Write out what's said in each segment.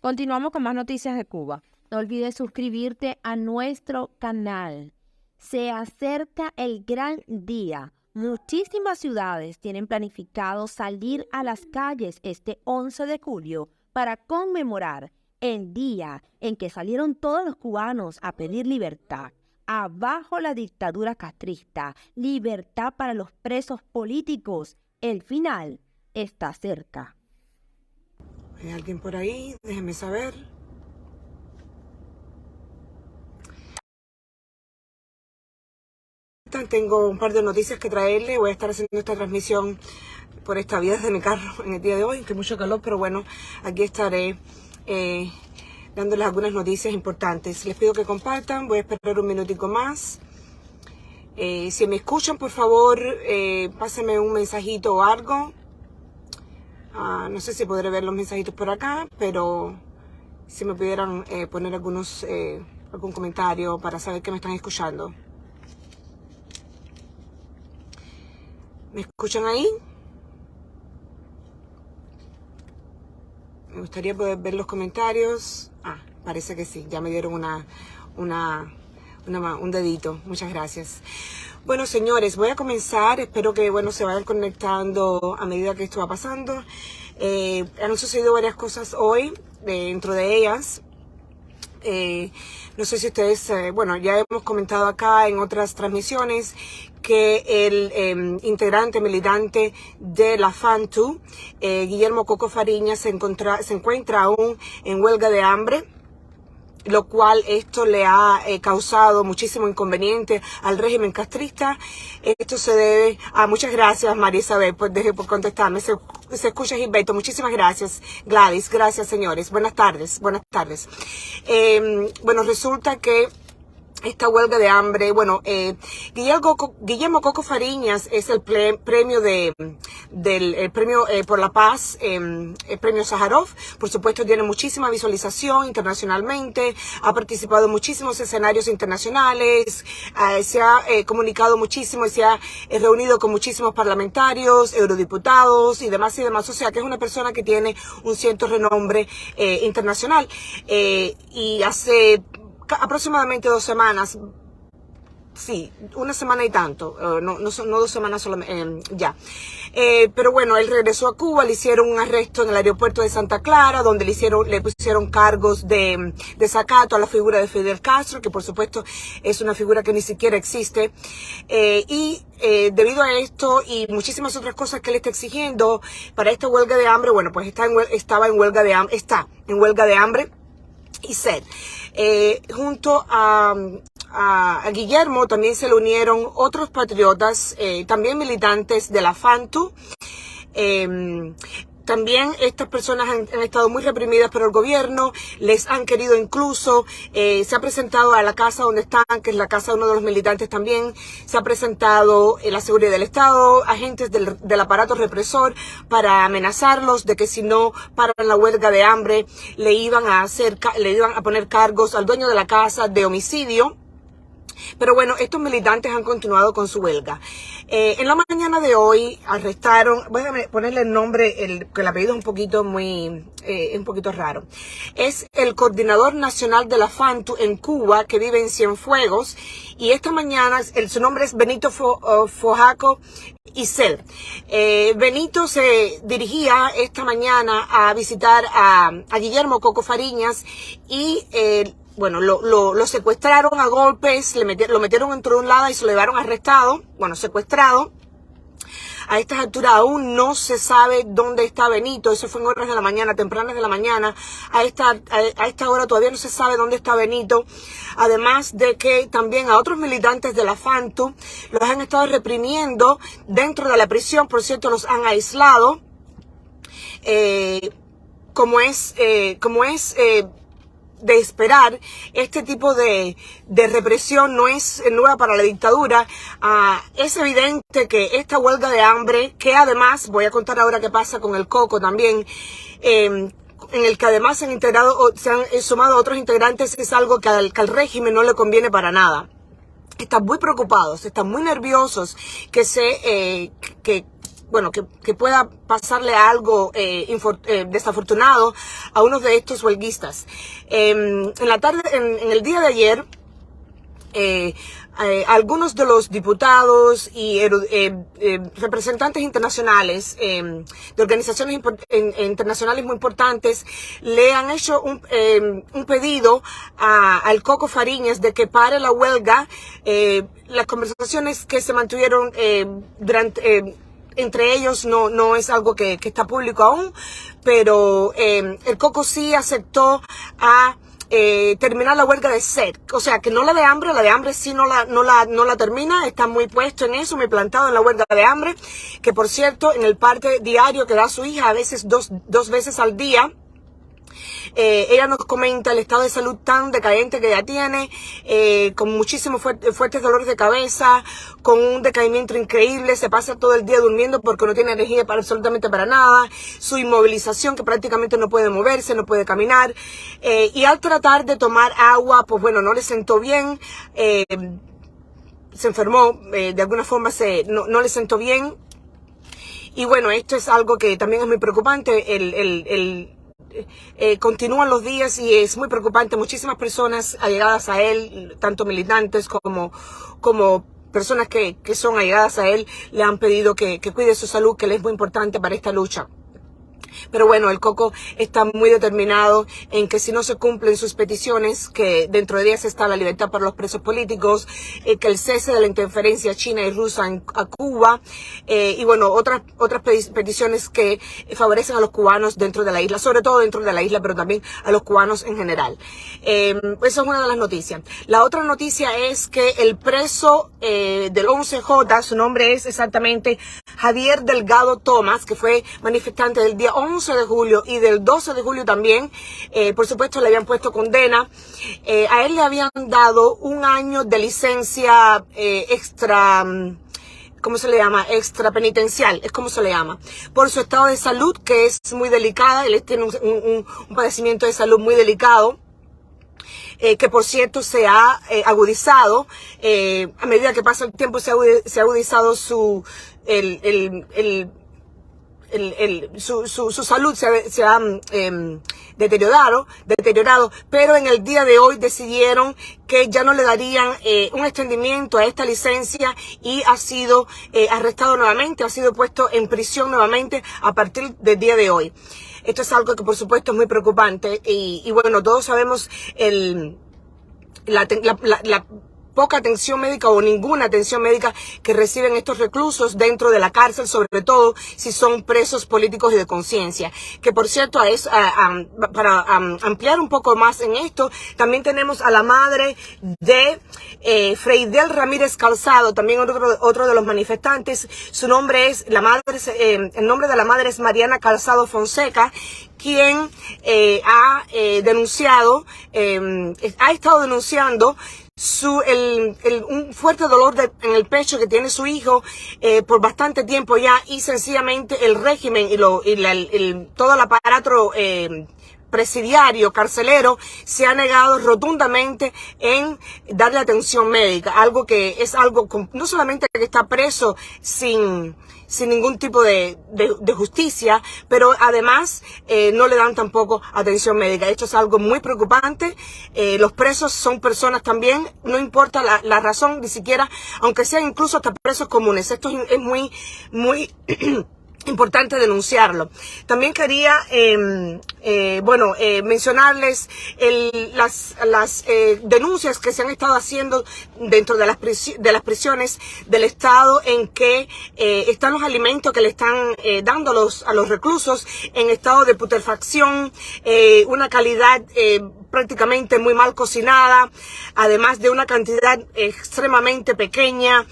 Continuamos con más noticias de Cuba. No olvides suscribirte a nuestro canal. Se acerca el gran día. Muchísimas ciudades tienen planificado salir a las calles este 11 de julio para conmemorar el día en que salieron todos los cubanos a pedir libertad. Abajo la dictadura castrista, libertad para los presos políticos. El final está cerca. ¿Hay alguien por ahí? Déjenme saber. Tengo un par de noticias que traerle. Voy a estar haciendo esta transmisión por esta vía desde mi carro en el día de hoy, que mucho calor, pero bueno, aquí estaré dándoles algunas noticias importantes. Les pido que compartan, voy a esperar un minutico más. Si me escuchan, por favor, pásenme un mensajito o algo. No sé si podré ver los mensajitos por acá, pero si me pudieran poner algún comentario para saber que me están escuchando. ¿Me escuchan ahí? Me gustaría poder ver los comentarios. Parece que sí, ya me dieron un dedito. Muchas gracias. Bueno, señores, voy a comenzar. Espero que, se vayan conectando a medida que esto va pasando. Han sucedido varias cosas hoy, dentro de ellas. No sé si ustedes, ya hemos comentado acá en otras transmisiones que el integrante militante de la FANTU, Guillermo Coco Fariñas, se encuentra aún en huelga de hambre, lo cual esto le ha causado muchísimo inconveniente al régimen castrista. Esto se debe a... Muchas gracias, María Isabel, por contestarme. Se escucha Gilberto, muchísimas gracias. Gladys, gracias, señores. Buenas tardes, buenas tardes. Resulta que esta huelga de hambre, Guillermo Coco Fariñas es el premio premio por la paz, el premio Sájarov. Por supuesto, tiene muchísima visualización internacionalmente, ha participado en muchísimos escenarios internacionales, se ha comunicado muchísimo y se ha reunido con muchísimos parlamentarios, eurodiputados y demás, o sea que es una persona que tiene un cierto renombre internacional. Y hace aproximadamente 2 semanas, sí, 1 semana y tanto, no 2 semanas solamente, ya. Pero bueno, él regresó a Cuba, le hicieron un arresto en el aeropuerto de Santa Clara, donde le pusieron cargos de desacato a la figura de Fidel Castro, que por supuesto es una figura que ni siquiera existe. Debido a esto y muchísimas otras cosas que él está exigiendo para esta huelga de hambre, está en huelga de hambre y sed. Junto a Guillermo también se le unieron otros patriotas, también militantes de la FANTU. También estas personas han estado muy reprimidas por el gobierno, les han querido incluso, se ha presentado a la casa donde están, que es la casa de uno de los militantes también, se ha presentado la seguridad del Estado, agentes del aparato represor para amenazarlos de que si no paran la huelga de hambre le iban a poner cargos al dueño de la casa de homicidio. Pero bueno, estos militantes han continuado con su huelga. En la mañana de hoy arrestaron, voy a ponerle el nombre, que el apellido es un poquito raro. Es el coordinador nacional de la FANTU en Cuba, que vive en Cienfuegos, y esta mañana su nombre es Benito Fojaco Isel. Benito se dirigía esta mañana a visitar a Guillermo Coco Fariñas y lo secuestraron a golpes, lo metieron dentro de un lado y se lo llevaron arrestado, secuestrado. A estas alturas aún no se sabe dónde está Benito, eso fue en horas de la mañana, tempranas de la mañana. A esta hora todavía no se sabe dónde está Benito. Además de que también a otros militantes de la FANTU los han estado reprimiendo dentro de la prisión, por cierto, los han aislado. Como es de esperar, este tipo de represión no es nueva para la dictadura. Es evidente que esta huelga de hambre, que además, voy a contar ahora qué pasa con el Coco también, en el que además se han sumado otros integrantes, es algo que al régimen no le conviene para nada. Están muy preocupados, están muy nerviosos que bueno, que pueda pasarle algo desafortunado a uno de estos huelguistas. En la tarde, en el día de ayer, algunos de los diputados y representantes internacionales de organizaciones internacionales muy importantes le han hecho un pedido al Coco Fariñas de que pare la huelga. Las conversaciones que se mantuvieron entre ellos no es algo que está público aún, pero el Coco sí aceptó a terminar la huelga de sed, o sea que no la de hambre sí no la termina, está muy puesto en eso, muy plantado en la huelga de hambre, que por cierto en el parte diario que da su hija, a veces dos veces al día, ella nos comenta el estado de salud tan decadente que ella tiene, con muchísimos fuertes dolores de cabeza, con un decaimiento increíble, se pasa todo el día durmiendo porque no tiene energía absolutamente para nada, su inmovilización que prácticamente no puede moverse, no puede caminar, y al tratar de tomar agua, pues bueno, no le sentó bien, se enfermó, de alguna forma no le sentó bien, y bueno, esto es algo que también es muy preocupante, continúan los días y es muy preocupante. Muchísimas personas allegadas a él, tanto militantes como personas que son allegadas a él, le han pedido que cuide su salud, que le es muy importante para esta lucha. Pero bueno, el Coco está muy determinado en que si no se cumplen sus peticiones, que dentro de ellas está la libertad para los presos políticos, que el cese de la interferencia china y rusa a Cuba, y bueno, otras peticiones que favorecen a los cubanos dentro de la isla, sobre todo dentro de la isla, pero también a los cubanos en general. Esa es una de las noticias. La otra noticia es que el preso del 11J, su nombre es exactamente Javier Delgado Tomás, que fue manifestante del día 11 de julio y del 12 de julio también, por supuesto le habían puesto condena. A él le habían dado 1 año de licencia extra, ¿cómo se le llama? Extra penitencial, es como se le llama, por su estado de salud, que es muy delicada. Él tiene un padecimiento de salud muy delicado, que por cierto se ha agudizado, a medida que pasa el tiempo se ha agudizado su salud, se ha deteriorado, pero en el día de hoy decidieron que ya no le darían un extendimiento a esta licencia y ha sido arrestado nuevamente, ha sido puesto en prisión nuevamente a partir del día de hoy. Esto es algo que por supuesto es muy preocupante y bueno, todos sabemos la poca atención médica o ninguna atención médica que reciben estos reclusos dentro de la cárcel, sobre todo si son presos políticos y de conciencia. Que por cierto, para ampliar un poco más en esto, también tenemos a la madre de Freidel Ramírez Calzado, también otro de los manifestantes. El nombre de la madre es Mariana Calzado Fonseca, quien ha estado denunciando un fuerte dolor en el pecho que tiene su hijo por bastante tiempo ya, y sencillamente el régimen y todo el aparato presidiario, carcelero, se ha negado rotundamente en darle atención médica, algo que es algo, no solamente que está preso sin ningún tipo de justicia, pero además no le dan tampoco atención médica. Esto es algo muy preocupante. Los presos son personas también, no importa la razón, ni siquiera, aunque sean incluso hasta presos comunes. Esto es muy importante denunciarlo. También quería mencionarles las denuncias que se han estado haciendo dentro de las prisiones del Estado, en que están los alimentos que le están dando a los reclusos en estado de putrefacción, una calidad prácticamente muy mal cocinada, además de una cantidad extremadamente pequeña.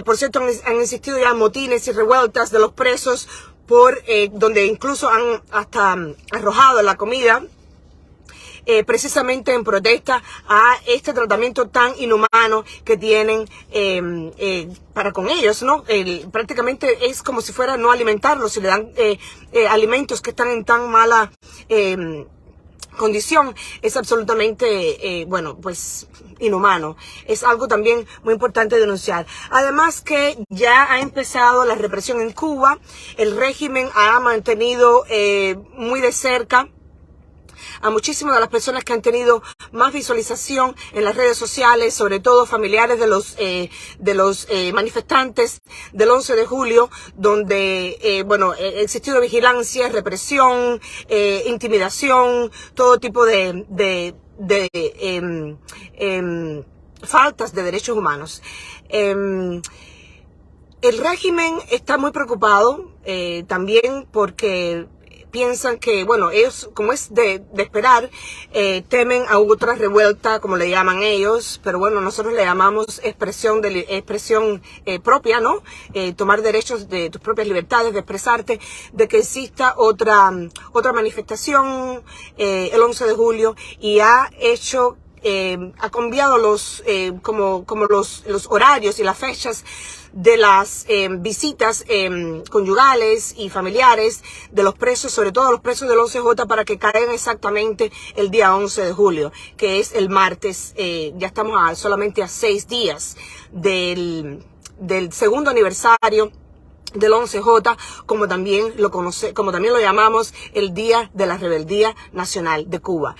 Por cierto, han existido ya motines y revueltas de los presos donde incluso han hasta arrojado la comida, precisamente en protesta a este tratamiento tan inhumano que tienen para con ellos, ¿no? Prácticamente es como si fuera no alimentarlos, si le dan alimentos que están en tan mala condición es absolutamente, bueno, pues inhumano. Es algo también muy importante denunciar. Además que ya ha empezado la represión en Cuba. El régimen ha mantenido muy de cerca a muchísimas de las personas que han tenido más visualización en las redes sociales, sobre todo familiares de los manifestantes del 11 de julio, donde, bueno, ha existido vigilancia, represión, intimidación, todo tipo de faltas de derechos humanos. El régimen está muy preocupado también porque piensan que, bueno, ellos, como es de esperar, temen a otra revuelta, como le llaman ellos, pero bueno, nosotros le llamamos expresión propia, ¿no? Tomar derechos de tus propias libertades, de expresarte, de que exista otra manifestación el 11 de julio, y ha hecho ha cambiado los horarios y las fechas de las visitas conyugales y familiares de los presos, sobre todo los presos del 11J, para que caigan exactamente el día 11 de julio, que es el martes. Ya estamos solamente a 6 días del segundo aniversario del 11J, como también lo llamamos el Día de la Rebeldía Nacional de Cuba.